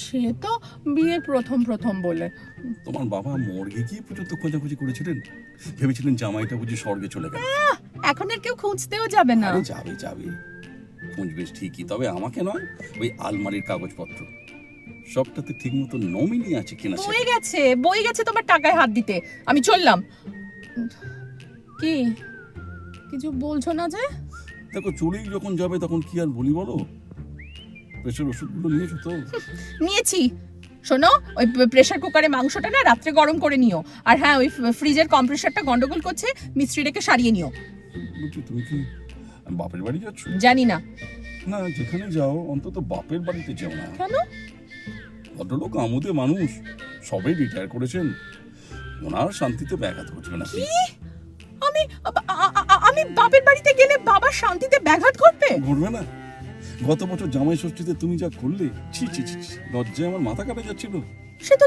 সে তো বিয়ের প্রথম প্রথম বলে। তোমার বাবা মর্গে গিয়ে পর্যন্ত খোঁজাখুঁজি করেছিলেন, ভেবেছিলেন জামাইটা বুঝি স্বর্গে চলে গেল। এখন আর কেউ খুঁজতেও যাবে না। আরে যাবে যাবে, খুঁজবে ঠিকই, তবে আমাকে নয়, ওই আলমারির কাগজপত্র সবটাতে ঠিক মতো নমিনি আছে কিনা বই গেছে তোমার টাকায় হাত দিতে। আমি চললাম। কি কিছু বলছো না যে? দেখো, চলেই যখন যাবে তখন কি আর বলি বলো। প্রেশার ওষুধগুলো নিয়েছো তো? নিয়েছি। শোনো, ওই প্রেসার কুকারে মাংসটা না রাত্রে গরম করে নিও। আর হ্যাঁ, ওই ফ্রিজের কম্প্রেসারটা গন্ডগোল করছে, মিস্ত্রি ডেকে সারিয়ে নিও। বলছি, তুমি কি বাপের বাড়ি যাচ্ছ? জানি না না, যেখানে যাও অন্তত বাপের বাড়িতে যেও না। কেন? ভদ্রলোক আমোদে মানুষ, সবাই রিটায়ার করেছেন, ওনার শান্তিতে ব্যাঘাত ঘটবে না। আমি আমি বাপের বাড়িতে গেলে বাবার শান্তিতে ব্যাঘাত ঘটবে? ঘটবে না? গত বছর জামাই ষষ্ঠীতে তুমি যা করলে, ছি ছি ছি ছি, লজ্জায় আমার মাথা কাটা যাচ্ছিল। সে তো